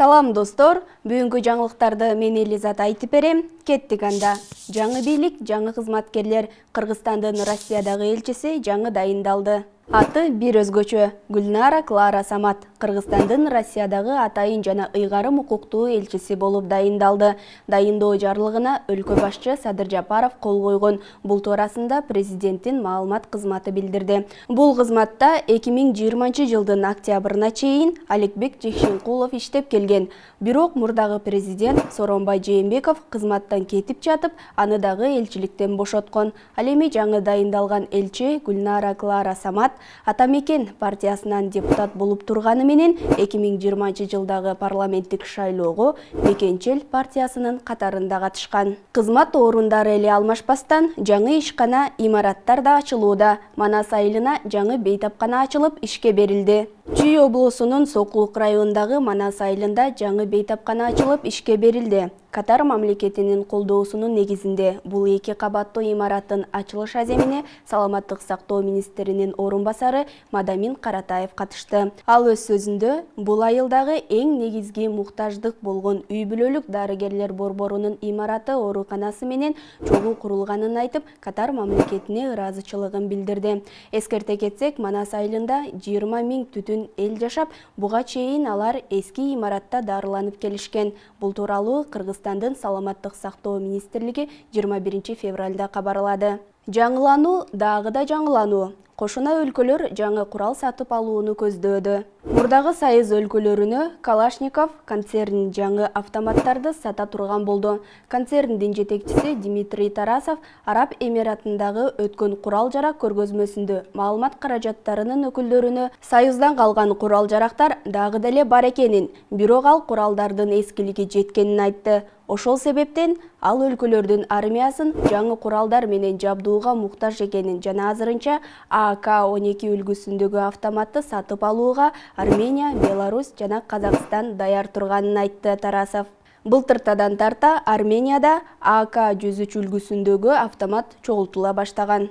Салам достор, бүгүнкү жаңылыктарды мен Элизат айтып берем. Кеттик анда. Жаңы бийлик, жаңы кызматкерлер, Кыргызстандын Россиядагы элчиси жаңы дайындалды. Аты бир өзгөчө. Гүлнара Клара Самат Кыргызстандын Россиядагы атайын жана ыйгарым укуктуу элчиси болуп дайындалды. Дайындоо жарлыгына өлкө башчы Садыр Жапаров кол койгон. Бул туурасында президенттин маалымат кызматы билдирди. Бул кызматта 2020 жылдын октябрына чейин Аликбек Жекшенкулов иштеп келген. Бирок мурдагы президент Сооронбай Жээнбеков кызматтан кетип жатып, аны дагы элчиликтен бошоткон. Ал эми жаңы дайындалган элчи Гүлнара Клара Самат Атамекен партиясынан депутат болуп турганы менен 2020 жылдагы парламенттик шайлоого Мекенчел партиясынын катарында катышкан. Кызмат орундары эле алмашпастан жаңы ишкана имараттар да ачылууда. Манас айылына жаңы бейтапкана ачылып ишке берилди. Чүй облусунун Сокулук районундагы Манас айылында жаңы бейтапкана ачылып ишке берилди. Катар мамлекетинин колдоосунун негизинде бул 2 кабаттуу имараттын ачылыш аземине саламаттык сактоо министринин орунбасары Мадамин Каратаев катышты. Ал өз сөзүндө бул айылдагы эң негизги муктаждык болгон үй бүлөлүк дарыгерлер борборунун имараты ооруканасы менен чогуу курулганын айтып, Катар мамлекетине ыраазычылыгын билдирди. Эскерте кетсек, Манас айылында 20 000 түтүн эл жашап, буга чейин алар эски имаратта дарыланып келишкен. Бул тууралуу Кыргызстандын саламаттык сактоо министрлиги 21 февралда кабарлады. Жаңылануу дагы да жаңылануу. Кошуна өлкөлөр жаңы курал сатып алууну көздөөдө. Мурдагы Союз өлкөлөрүнө Калашников концернин жаңы автоматтарды сата турган болду. Концерндин жетекчиси Дмитрий Тарасов Араб Эмиратындагы өткөн курал-жарак көргөзмөсүндө маалымат каражаттарынын өкүлдөрүнө Союздан калган курал-жарактар дагы деле бар экенин, бирок ал куралдардын эскилиги жеткенин айтты. Ошол себептен ал өлкөлөрдүн армиясын жаңы куралдар менен жабдууга муктаж экенин жана азырынча АК-12 үлгүсүндөгү автоматты сатып алууга Армения, Беларусь жана Казакстан даяр турганын айтты Тарасов. Былтыртадан тарта Арменияда АК-103 үлгүсүндөгү автомат чогултула баштаган.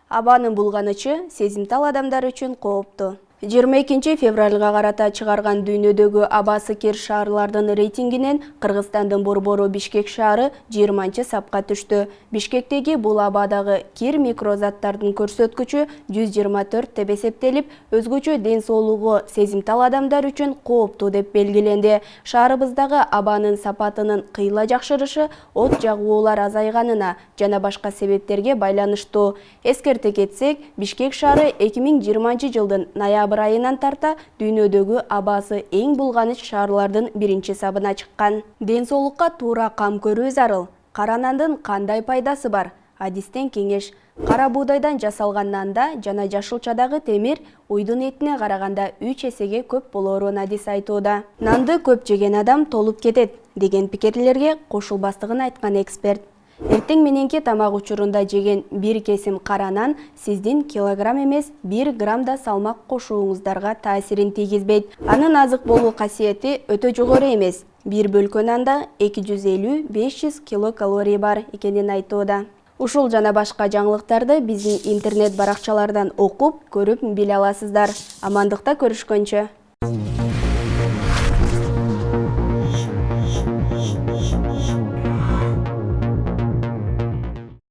Абанын булганычы сезимтал адамдар үчүн кооптуу. 22 февралга карата чыгарган дүйнөдөгү абасы кир шаарлардын рейтингинен Кыргызстандын борбору Бишкек шаары 20-сапка түштү. Бишкектеги бул абадагы кир микрозаттардын көрсөткүчү 124 деп эсептелип, өзгөчө ден соолугу сезимтал адамдар үчүн кооптуу деп белгиленди. Шаарыбыздагы абанын сапатынын кыйла жакшырышы от жагуулар азайганына жана башка себептерге байланыштуу. Эскерте кетсек, Бишкек шаары 2020 жылдын ноябрь айынан тарта дүйнөдөгү абасы эң булганыч шаарлардын биринчи сабына чыккан. Ден соолукка туура кам көрүү зарыл. Кара нандын кандай пайдасы бар? Адистен кеңеш. Кара буудайдан жасалган нанда жана жашылчадагы темир уйдун этине караганда 3 эсеге көп болоорун адис айтууда. Нанды көп жеген адам толуп кетет деген пикирлерге кошулбастыгын айткан эксперт. Эртең мененки тамак учурунда жеген бир кесим кара нан сиздин килограмм эмес 1 грамм да салмак кошууңуздарга таасирин тийгизбейт. Анын азык болуу касиети өтө жогору эмес. Бир бөлкө нанда 250-500 килокалорий бар экенин айтууда. Ушул жана башка жаңылыктарды биздин интернет баракчалардан окуп, көрүп биле аласыздар. Амандыкта көрүшкөнчө.